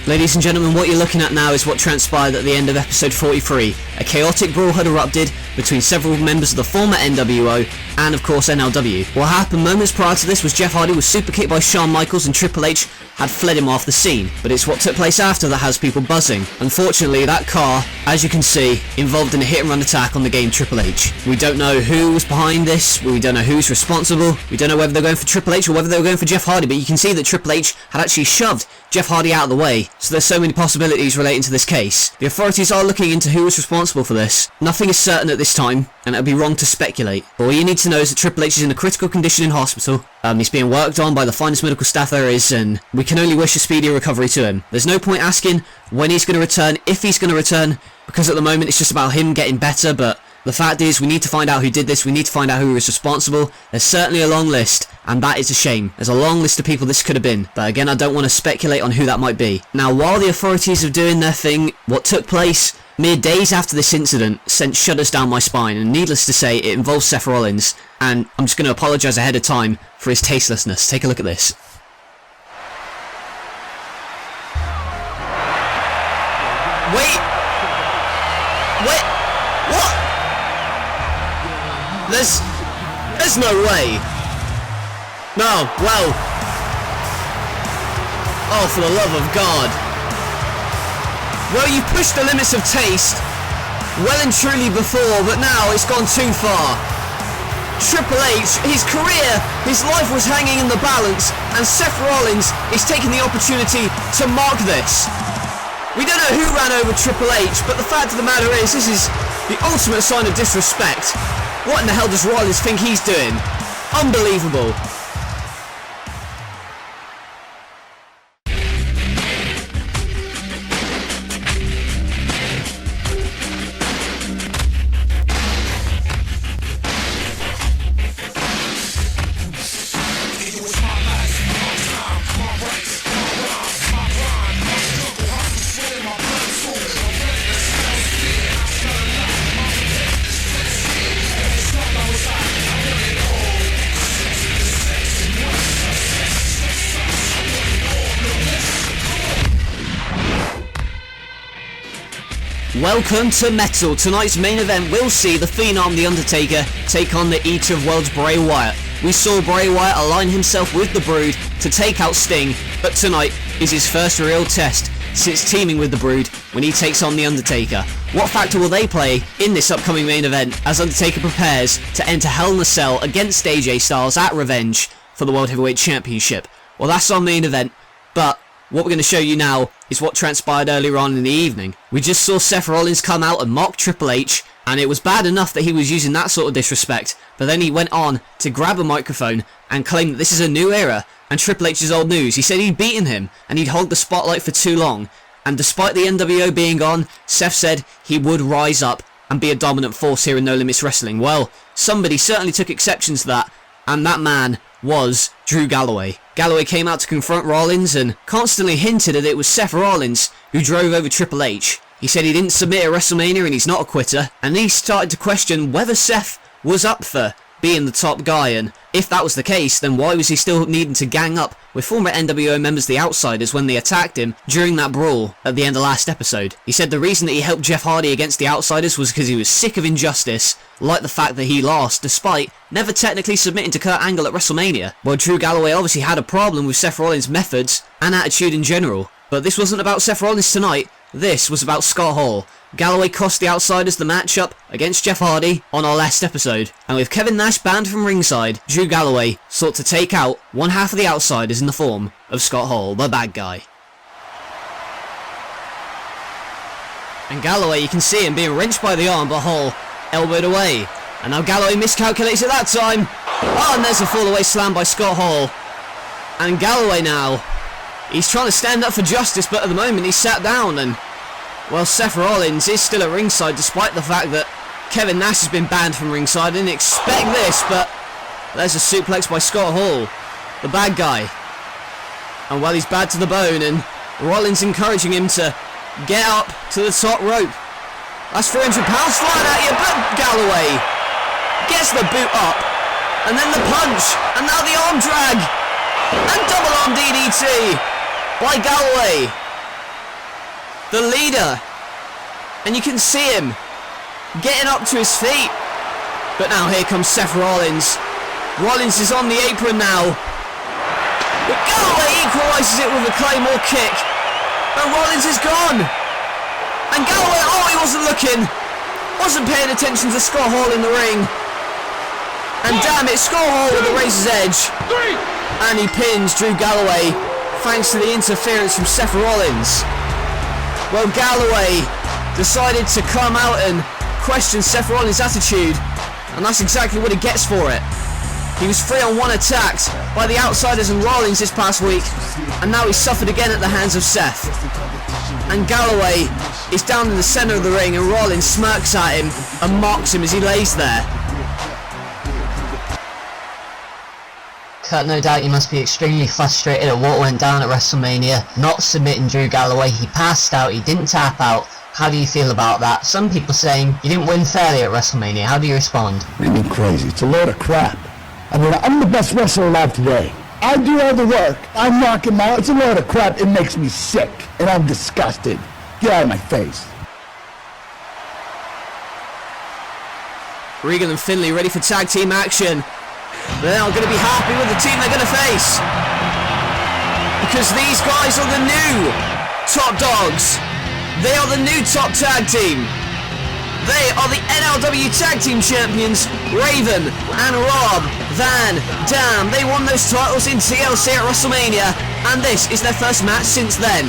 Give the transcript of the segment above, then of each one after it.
Ladies and gentlemen, what you're looking at now is what transpired at the end of episode 43. A chaotic brawl had erupted between several members of the former NWO and of course NLW. What happened moments prior to this was Jeff Hardy was super kicked by Shawn Michaels and Triple H had fled him off the scene, but it's what took place after that has people buzzing. Unfortunately, that car, as you can see, involved in a hit and run attack on the game Triple H. We don't know who was behind this, we don't know who's responsible, we don't know whether they're going for Triple H or whether they were going for Jeff Hardy, but you can see that Triple H had actually shoved Jeff Hardy out of the way, so there's so many possibilities relating to this case. The authorities are looking into who was responsible for this. Nothing is certain at this time, and it would be wrong to speculate. But all you need to know is that Triple H is in a critical condition in hospital. He's being worked on by the finest medical staff there is, and we can only wish a speedy recovery to him. There's no point asking when he's going to return, if he's going to return, because at the moment it's just about him getting better, but the fact is we need to find out who did this, we need to find out who was responsible. There's certainly a long list, and that is a shame. There's a long list of people this could have been, but again I don't want to speculate on who that might be. Now while the authorities are doing their thing, what took place mere days after this incident sent shudders down my spine, and needless to say it involves Seth Rollins, and I'm just going to apologise ahead of time for his tastelessness. Take a look at this. Wait! What? There's no way. No, well. Oh, for the love of God. Well, you pushed the limits of taste well and truly before, but now it's gone too far. Triple H, his career, his life was hanging in the balance, and Seth Rollins is taking the opportunity to mark this. We don't know who ran over Triple H, but the fact of the matter is, this is the ultimate sign of disrespect. What in the hell does Rollins think he's doing? Unbelievable. Welcome to Metal. Tonight's main event will see the Phenom The Undertaker take on the Eater of Worlds Bray Wyatt. We saw Bray Wyatt align himself with the Brood to take out Sting, but tonight is his first real test since teaming with the Brood when he takes on The Undertaker. What factor will they play in this upcoming main event as Undertaker prepares to enter Hell in a Cell against AJ Styles at Revenge for the World Heavyweight Championship? Well, that's our main event, but what we're going to show you now is what transpired earlier on in the evening. We just saw Seth Rollins come out and mock Triple H, and it was bad enough that he was using that sort of disrespect, but then he went on to grab a microphone and claim that this is a new era, and Triple H is old news. He said he'd beaten him, and he'd hogged the spotlight for too long, and despite the NWO being gone, Seth said he would rise up and be a dominant force here in No Limits Wrestling. Well, somebody certainly took exception to that, and that man was Drew Galloway. Galloway came out to confront Rollins and constantly hinted that it was Seth Rollins who drove over Triple H. He said he didn't submit at WrestleMania and he's not a quitter, and he started to question whether Seth was up for being the top guy, and if that was the case, then why was he still needing to gang up with former NWO members, the Outsiders, when they attacked him during that brawl at the end of last episode? He said the reason that he helped Jeff Hardy against the Outsiders was because he was sick of injustice, like the fact that he lost despite never technically submitting to Kurt Angle at WrestleMania. Well, Drew Galloway obviously had a problem with Seth Rollins' methods and attitude in general, but this wasn't about Seth Rollins tonight. This was about Scott Hall. Galloway cost the Outsiders the matchup against Jeff Hardy on our last episode, and with Kevin Nash banned from ringside, Drew Galloway sought to take out one half of the Outsiders in the form of Scott Hall, the bad guy. And Galloway, you can see him being wrenched by the arm, but Hall elbowed away. And now Galloway miscalculates at that time. Oh, and there's a fall away slam by Scott Hall. And Galloway now, he's trying to stand up for justice, but at the moment he's sat down, and well, Seth Rollins is still at ringside despite the fact that Kevin Nash has been banned from ringside. I didn't expect this, but there's a suplex by Scott Hall, the bad guy. And well, he's bad to the bone, and Rollins encouraging him to get up to the top rope. That's 300 pounds flying at you, but Galloway gets the boot up, and then the punch, and now the arm drag, and double arm DDT by Galloway. the leader. And you can see him getting up to his feet. But now here comes Seth Rollins. Rollins is on the apron now. But Galloway equalises it with a Claymore kick. And Rollins is gone. And Galloway, oh, he wasn't looking. Wasn't paying attention to Scott Hall in the ring. And damn it, Scott Hall with the razor's edge. And he pins Drew Galloway thanks to the interference from Seth Rollins. Well, Galloway decided to come out and question Seth Rollins' attitude. And that's exactly what he gets for it. He was 3-on-1 attacked by the Outsiders and Rollins this past week, and now he suffered again at the hands of Seth. And Galloway is down in the centre of the ring, and Rollins smirks at him and mocks him as he lays there. Kurt, no doubt you must be extremely frustrated at what went down at WrestleMania, not submitting Drew Galloway. He passed out, he didn't tap out. How do you feel about that? Some people saying you didn't win fairly at WrestleMania. How do you respond? You're crazy. It's a load of crap. I mean, I'm the best wrestler alive today. I do all the work. I knock him out. It's a load of crap. It makes me sick. And I'm disgusted. Get out of my face. Regal and Finlay ready for tag team action. They're not going to be happy with the team they're going to face. Because these guys are the new top dogs. They are the new top tag team. They are the NLW Tag Team Champions, Raven and Rob Van Dam. They won those titles in TLC at WrestleMania, and this is their first match since then.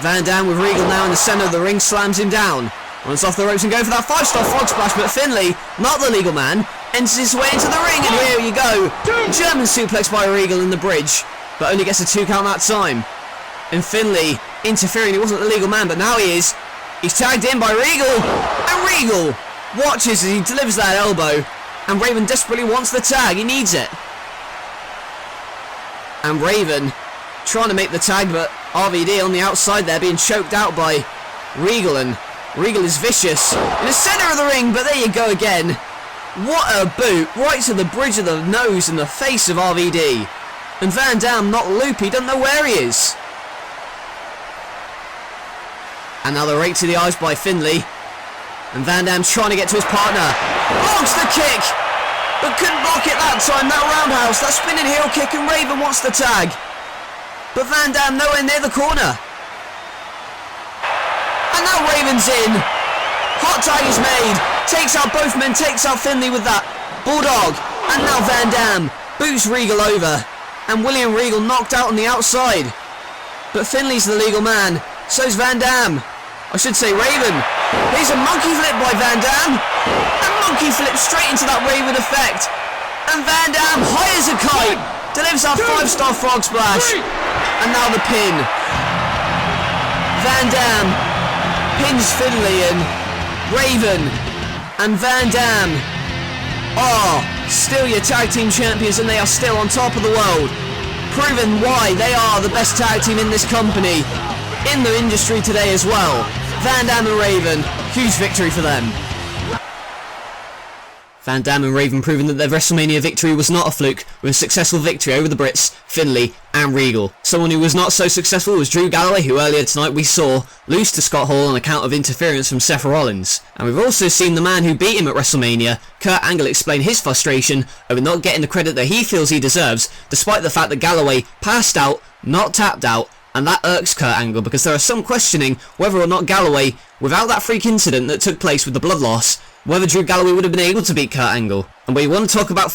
Van Dam with Regal now in the centre of the ring, slams him down. Runs off the ropes and go for that 5-star frog splash, but Finlay, not the legal man, enters his way into the ring, and here you go. German suplex by Regal in the bridge, but only gets a 2 count that time. And Finlay interfering, he wasn't the legal man, but now he is. He's tagged in by Regal, and Regal watches as he delivers that elbow, and Raven desperately wants the tag, he needs it. And Raven trying to make the tag, but RVD on the outside there being choked out by Regal, and Regal is vicious in the centre of the ring, but there you go again. What a boot, right to the bridge of the nose and the face of RVD. And Van Dam not loopy, doesn't know where he is. Another rake to the eyes by Finlay. And Van Dam trying to get to his partner. Blocks the kick! But couldn't block it that time, that roundhouse, that spinning heel kick, and Raven wants the tag. But Van Dam nowhere near the corner. And now Raven's in. Hot tag is made. Takes out both men, takes out Finlay with that Bulldog. And now Van Dam boots Regal over. And William Regal knocked out on the outside. But Finlay's the legal man. So's Van Dam. I should say Raven. Here's a monkey flip by Van Dam. And monkey flip straight into that Raven effect. And Van Dam high as a kite. Delivers our 5-star frog splash. And now the pin. Van Dam pins Finlay and Raven. And Van Dam are still your tag team champions, and they are still on top of the world. Proving why they are the best tag team in this company. In the industry today as well. Van Dam and Raven, huge victory for them. Van Dam and Raven proving that their WrestleMania victory was not a fluke, with a successful victory over the Brits, Finlay and Regal. Someone who was not so successful was Drew Galloway, who earlier tonight we saw lose to Scott Hall on account of interference from Seth Rollins. And we've also seen the man who beat him at WrestleMania, Kurt Angle, explain his frustration over not getting the credit that he feels he deserves, despite the fact that Galloway passed out, not tapped out, and that irks Kurt Angle, because there are some questioning whether or not Galloway, without that freak incident that took place with the blood loss, whether Drew Galloway would have been able to beat Kurt Angle. And we want to talk about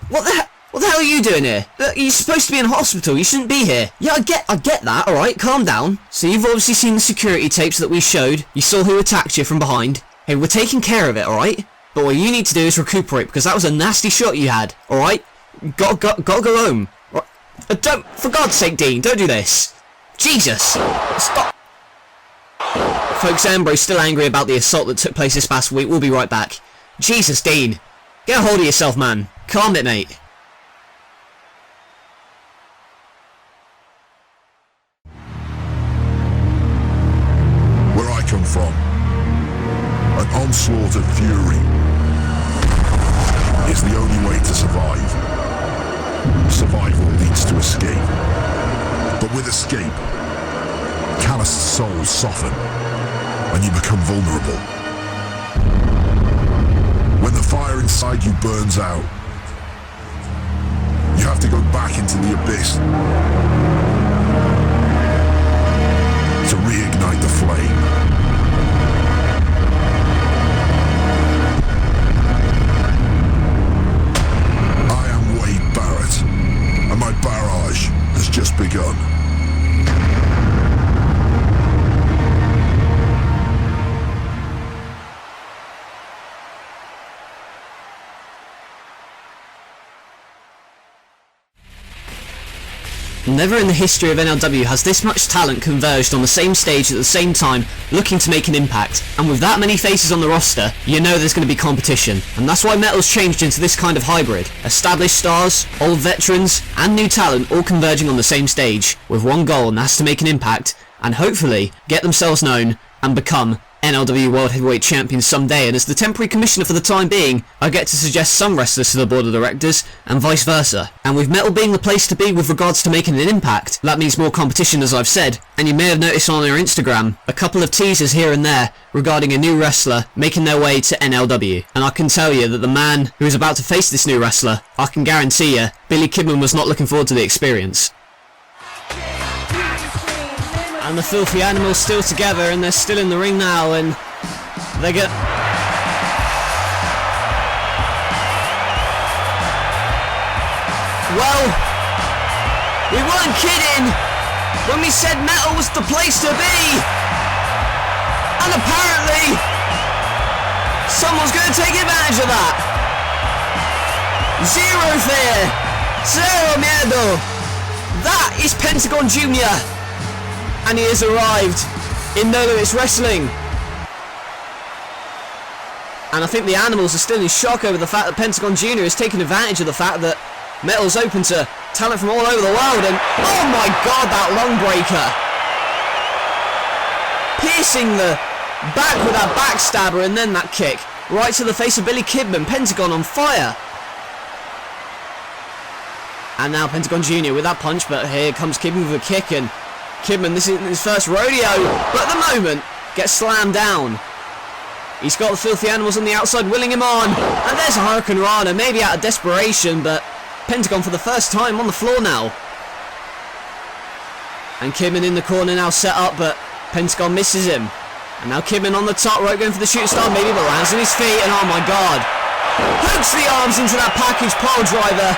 what the hell are you doing here? You're supposed to be in hospital, you shouldn't be here. Yeah, I get that, alright, calm down. So you've obviously seen the security tapes that we showed, you saw who attacked you from behind. Hey, we're taking care of it, alright? But what you need to do is recuperate, because that was a nasty shot you had, alright? Gotta go home. Don't, for God's sake, Dean, don't do this. Jesus! Stop! Folks, Ambrose's still angry about the assault that took place this past week. We'll be right back. Jesus, Dean. Get a hold of yourself, man. Calm it, mate. Where I come from, an onslaught of fury is the only way to survive. Survival leads to escape. But with escape, calloused souls soften, and you become vulnerable. When the fire inside you burns out, you have to go back into the abyss to reignite the flame. I am Wade Barrett, and my barrage has just begun. Never in the history of NLW has this much talent converged on the same stage at the same time, looking to make an impact. And with that many faces on the roster, you know there's going to be competition. And that's why Metal's changed into this kind of hybrid. Established stars, old veterans, and new talent all converging on the same stage, with one goal, and that's to make an impact, and hopefully get themselves known and become NLW World Heavyweight Champions someday. And as the temporary commissioner for the time being, I get to suggest some wrestlers to the board of directors, and vice versa. And with Metal being the place to be with regards to making an impact, that means more competition, as I've said. And you may have noticed on our Instagram a couple of teasers here and there regarding a new wrestler making their way to NLW. And I can tell you that the man who is about to face this new wrestler, I can guarantee you, Billy Kidman was not looking forward to the experience. And the Filthy Animals still together, and they're still in the ring now, and they get... Well, we weren't kidding when we said Metal was the place to be. And apparently, someone's going to take advantage of that. Zero fear, zero miedo. That is Pentagon Jr. And he has arrived in No Limits Wrestling. And I think the Animals are still in shock over the fact that Pentagon Jr. is taking advantage of the fact that Metal's open to talent from all over the world. And oh my god, that lung breaker! Piercing the back with that backstabber, and then that kick right to the face of Billy Kidman. Pentagon on fire. And now Pentagon Jr. with that punch, but here comes Kidman with a kick, and Kidman, this is his first rodeo, but at the moment, gets slammed down. He's got the Filthy Animals on the outside, willing him on, and there's a Hurricane Rana, maybe out of desperation, but Pentagon for the first time on the floor now. And Kidman in the corner now set up, but Pentagon misses him. And now Kidman on the top rope going for the shooting star, maybe, but lands on his feet, and oh my god. Hooks the arms into that package pile driver.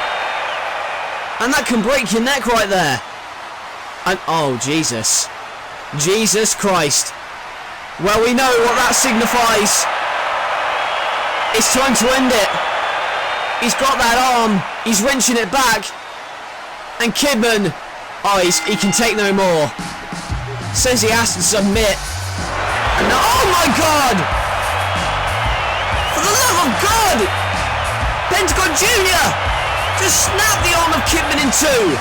And that can break your neck right there. And oh Jesus. Jesus Christ. Well, we know what that signifies. It's time to end it. He's got that arm. He's wrenching it back. And Kidman, oh, he can take no more. Says he has to submit. And now, oh my god! For the love of God! Pentagon Jr. just snapped the arm of Kidman in two.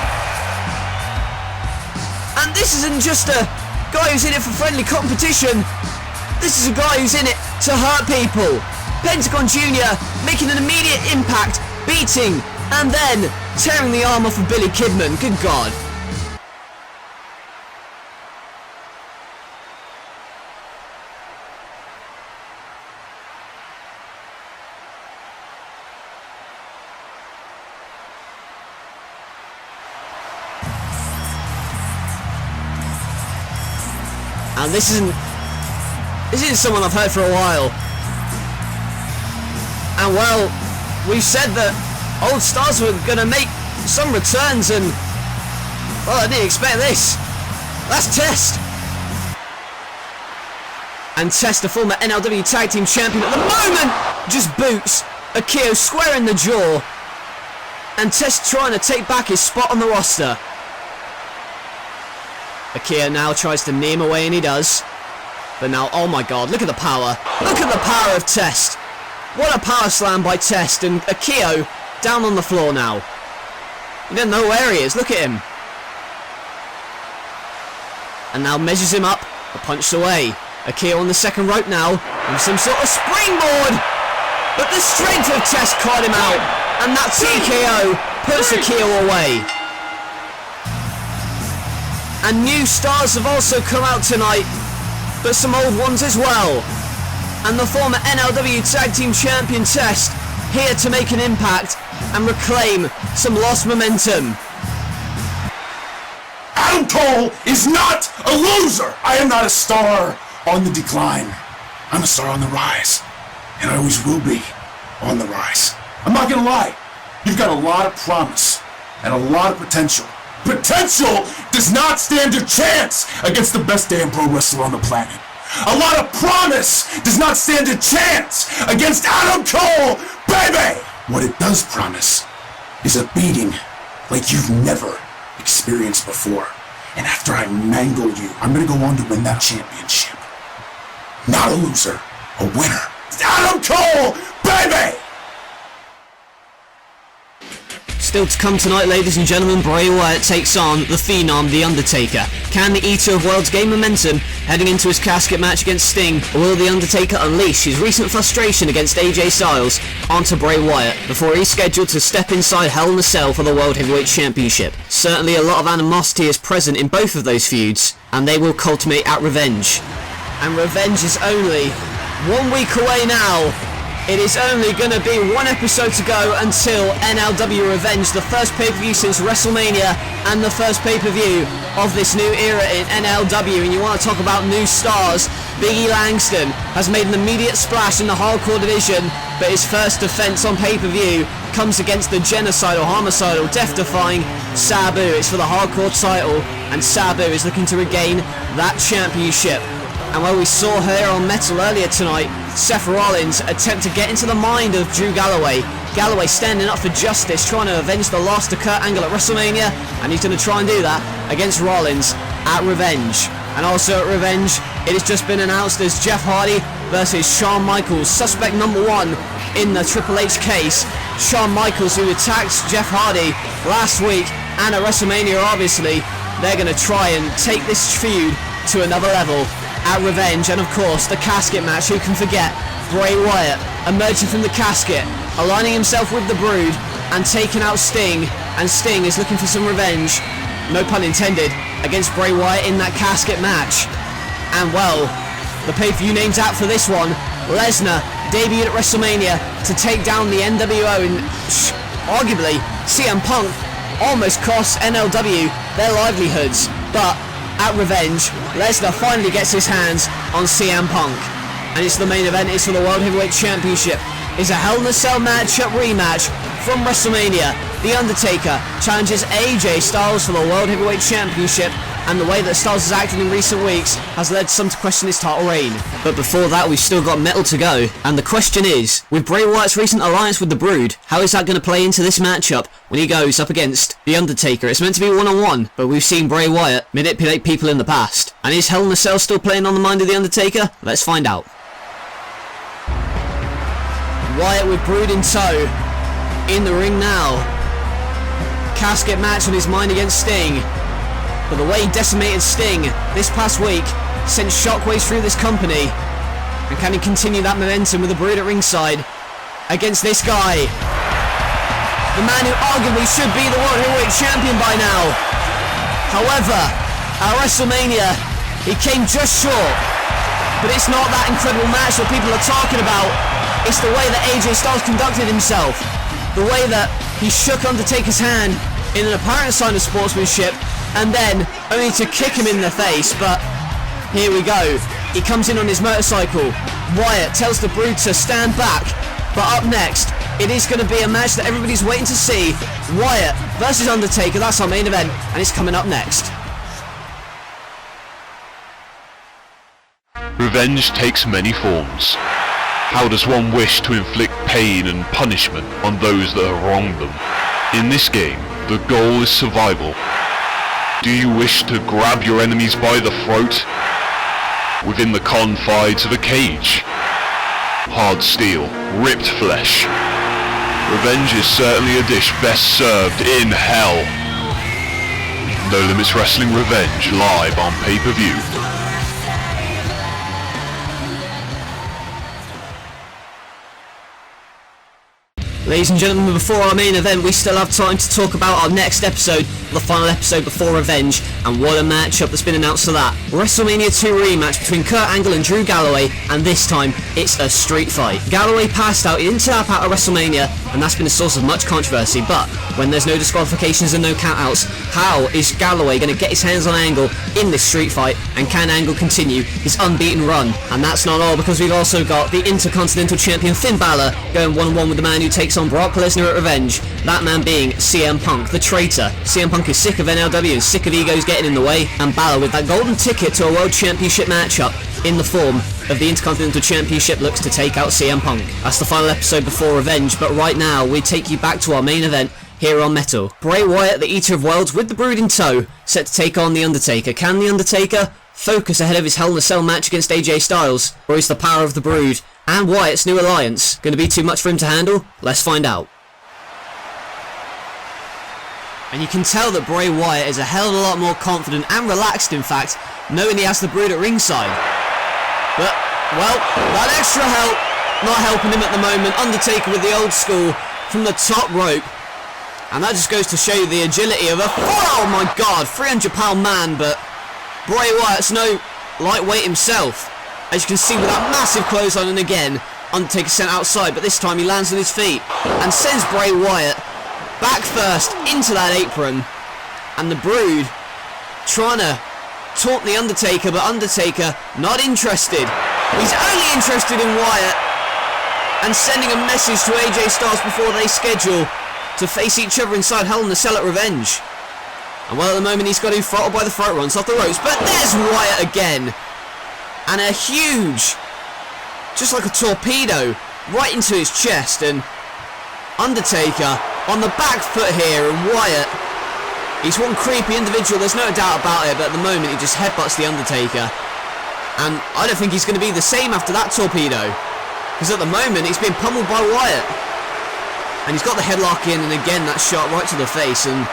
And this isn't just a guy who's in it for friendly competition. This is a guy who's in it to hurt people. Pentagon Jr. making an immediate impact, beating, and then tearing the arm off of Billy Kidman. Good God. And this isn't someone I've heard for a while. And well, we've said that old stars were going to make some returns, and well, I didn't expect this. That's Test. And Test, the former NLW Tag Team Champion, at the moment just boots Akio square in the jaw. And Test trying to take back his spot on the roster. Akio now tries to knee him away, and he does. But now, oh my god, look at the power. Look at the power of Test. What a power slam by Test, and Akio down on the floor now. You don't know where he is, look at him. And now measures him up, but punched away. Akio on the second rope now, with some sort of springboard. But the strength of Test caught him out, and that TKO puts Akio away. And new stars have also come out tonight, but some old ones as well. And the former NLW Tag Team Champion Test here to make an impact and reclaim some lost momentum. Adam Cole is not a loser! I am not a star on the decline. I'm a star on the rise. And I always will be on the rise. I'm not gonna lie. You've got a lot of promise and a lot of potential. Potential does not stand a chance against the best damn pro wrestler on the planet. A lot of promise does not stand a chance against Adam Cole, baby! What it does promise is a beating like you've never experienced before. And after I mangle you, I'm gonna go on to win that championship. Not a loser, a winner. It's Adam Cole, baby! Still to come tonight, ladies and gentlemen, Bray Wyatt takes on the Phenom, The Undertaker. Can the Eater of Worlds gain momentum heading into his casket match against Sting, or will The Undertaker unleash his recent frustration against AJ Styles onto Bray Wyatt before he's scheduled to step inside Hell in a Cell for the World Heavyweight Championship? Certainly a lot of animosity is present in both of those feuds, and they will culminate at Revenge. And Revenge is only 1 week away now. It is only going to be one episode to go until NLW Revenge, the first pay-per-view since WrestleMania and the first pay-per-view of this new era in NLW. And you want to talk about new stars, Big E Langston has made an immediate splash in the hardcore division, but his first defense on pay-per-view comes against the genocidal, homicidal, death-defying Sabu. It's for the hardcore title, and Sabu is looking to regain that championship. And while we saw her on Metal earlier tonight, Seth Rollins attempt to get into the mind of Drew Galloway. Galloway standing up for justice, trying to avenge the loss to Kurt Angle at WrestleMania, and he's going to try and do that against Rollins at Revenge. And also at Revenge, it has just been announced as Jeff Hardy versus Shawn Michaels, suspect number 1 in the Triple H case. Shawn Michaels, who attacked Jeff Hardy last week and at WrestleMania, obviously, they're going to try and take this feud to another level at Revenge. And of course the casket match, who can forget Bray Wyatt emerging from the casket, aligning himself with the Brood and taking out Sting, and Sting is looking for some revenge, no pun intended, against Bray Wyatt in that casket match. And well, the pay-per-view name's out for this one. Lesnar debuted at WrestleMania to take down the NWO, and arguably CM Punk almost cost NLW their livelihoods, but at Revenge, Lesnar finally gets his hands on CM Punk. And it's the main event, it's for the World Heavyweight Championship. It's a Hell in a Cell matchup rematch from WrestleMania. The Undertaker challenges AJ Styles for the World Heavyweight Championship, and the way that Styles has acted in recent weeks has led some to question his title reign. But before that, we've still got Metal to go, and the question is, with Bray Wyatt's recent alliance with the Brood, how is that going to play into this matchup when he goes up against The Undertaker? It's meant to be one-on-one, but we've seen Bray Wyatt manipulate people in the past. And is Hell in a Cell still playing on the mind of The Undertaker? Let's find out. Wyatt with Brood in tow, in the ring now. Casket match on his mind against Sting. But the way he decimated Sting this past week sent shockwaves through this company. And can he continue that momentum with the Brood at ringside against this guy? The man who arguably should be the World Heavyweight Champion by now. However, at WrestleMania, he came just short. But it's not that incredible match that people are talking about. It's the way that AJ Styles conducted himself. The way that he shook Undertaker's hand in an apparent sign of sportsmanship, and then only to kick him in the face. But here we go. He comes in on his motorcycle. Wyatt tells the Brood to stand back. But up next, it is going to be a match that everybody's waiting to see. Wyatt versus Undertaker, that's our main event, and it's coming up next. Revenge takes many forms. How does one wish to inflict pain and punishment on those that have wronged them? In this game, the goal is survival. Do you wish to grab your enemies by the throat? Within the confines of a cage? Hard steel, ripped flesh. Revenge is certainly a dish best served in hell. No Limits Wrestling Revenge, live on pay-per-view. Ladies and gentlemen, before our main event, we still have time to talk about our next episode, the final episode before Revenge, and what a matchup that's been announced for that. WrestleMania 2 rematch between Kurt Angle and Drew Galloway, and this time, it's a street fight. Galloway passed out, he didn't tap out at WrestleMania, and that's been a source of much controversy, but when there's no disqualifications and no countouts, how is Galloway going to get his hands on Angle in this street fight, and can Angle continue his unbeaten run? And that's not all, because we've also got the Intercontinental Champion Finn Balor going one-on-one with the man who takes on Brock Lesnar at Revenge, that man being CM Punk, the traitor. CM Punk is sick of NLW and sick of egos getting in the way, and Balor, with that golden ticket to a World Championship matchup in the form of the Intercontinental Championship, looks to take out CM Punk. That's the final episode before Revenge, but right now we take you back to our main event here on Metal. Bray Wyatt, the Eater of Worlds, with the Brood in tow, set to take on The Undertaker. Can The Undertaker focus ahead of his Hell in a Cell match against AJ Styles, or is the power of the Brood and Wyatt's new alliance going to be too much for him to handle? Let's find out. And you can tell that Bray Wyatt is a hell of a lot more confident and relaxed, in fact, knowing he has the Brood at ringside. But, well, that extra help not helping him at the moment. Undertaker with the old school from the top rope. And that just goes to show you the agility of a... Oh my god, 300-pound man, but Bray Wyatt's no lightweight himself. As you can see with that massive clothesline, and again, Undertaker sent outside, but this time he lands on his feet and sends Bray Wyatt back first into that apron, and the Brood trying to taunt the Undertaker, but Undertaker not interested. He's only interested in Wyatt and sending a message to AJ Styles before they schedule to face each other inside Hell in a Cell at Revenge. And well, at the moment he's got him throttled by the throat runs off the ropes, but there's Wyatt again, and a huge, just like a torpedo, right into his chest, and Undertaker on the back foot here, and Wyatt, he's one creepy individual, there's no doubt about it, but at the moment he just headbutts the Undertaker, and I don't think he's going to be the same after that torpedo, because at the moment he's been pummeled by Wyatt, and he's got the headlock in, and again that shot right to the face, and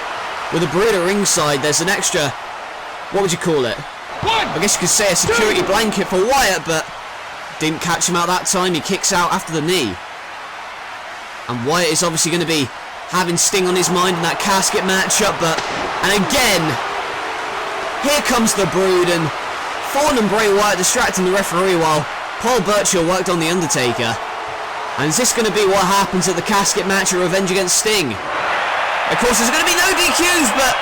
with a Brood at ringside, there's an extra, what would you call it? I guess you could say a security blanket for Wyatt, but didn't catch him out that time. He kicks out after the knee. And Wyatt is obviously going to be having Sting on his mind in that casket matchup, but... And again, here comes the Brood, and Thorne and Bray Wyatt distracting the referee while Paul Burchill worked on The Undertaker. And is this going to be what happens at the casket match at Revenge against Sting? Of course, there's going to be no DQs, but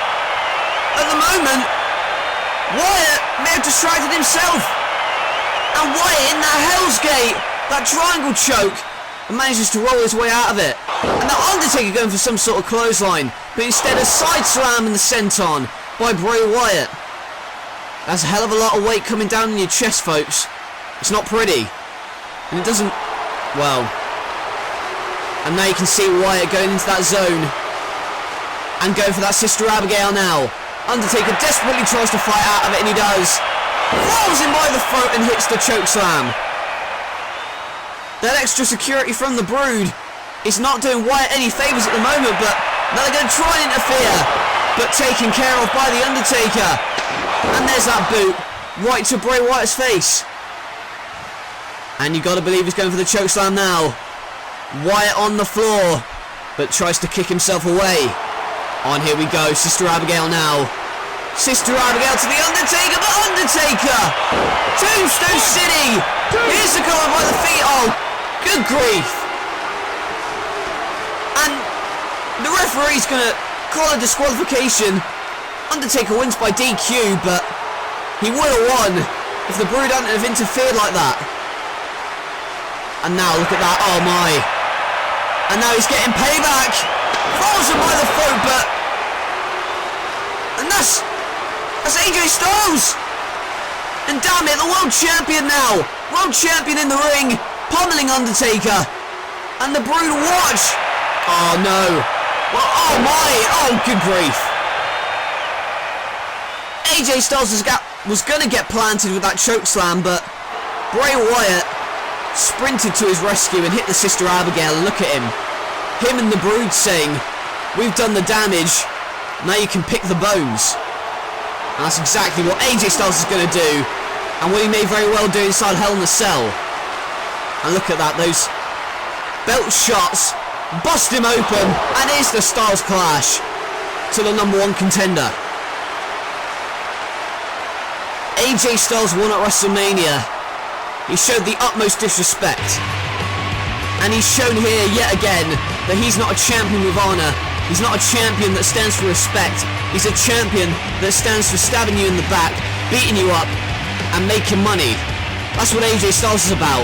at the moment, Wyatt may have distracted himself. And Wyatt in that Hell's Gate, that triangle choke, and manages to roll his way out of it. And the Undertaker going for some sort of clothesline, but instead a side slam in the senton by Bray Wyatt. That's a hell of a lot of weight coming down on your chest, folks. It's not pretty. And it doesn't... Well... And now you can see Wyatt going into that zone. And going for that Sister Abigail now. Undertaker desperately tries to fight out of it, and he does. Rolls him by the throat and hits the choke slam. That extra security from the Brood is not doing Wyatt any favours at the moment, but now they're going to try and interfere, but taken care of by the Undertaker. And there's that boot right to Bray Wyatt's face. And you got to believe he's going for the choke slam now. Wyatt on the floor, but tries to kick himself away. On, here we go, Sister Abigail now. Sister Abigail to the Undertaker, but Undertaker! Tombstone City! Here's the cover by the feet, oh, good grief! And the referee's gonna call a disqualification. Undertaker wins by DQ, but he would have won if the Brood hadn't have interfered like that. And now, look at that, oh my. And now he's getting payback! Falls him by the throat, but... And that's AJ Styles! And damn it, the world champion now! World champion in the ring, pummeling Undertaker! And the Brood watch! Oh no! Well, oh my! Oh, good grief! AJ Styles was gonna get planted with that choke slam, but Bray Wyatt sprinted to his rescue and hit the Sister Abigail. Look at him. Him and the Brood saying, we've done the damage, now you can pick the bones. And that's exactly what AJ Styles is going to do, and what he may very well do inside Hell in a Cell. And look at that, those belt shots bust him open, and it's the Styles Clash to the #1 contender. AJ Styles won at WrestleMania. He showed the utmost disrespect. And he's shown here yet again that he's not a champion with honor. He's not a champion that stands for respect. He's a champion that stands for stabbing you in the back, beating you up, and making money. That's what AJ Styles is about.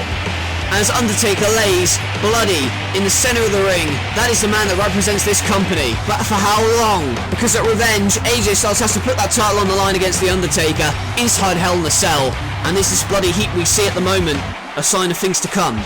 And as Undertaker lays bloody in the center of the ring, that is the man that represents this company. But for how long? Because at Revenge, AJ Styles has to put that title on the line against the Undertaker inside Hell in a Cell. And this bloody heat we see at the moment, a sign of things to come.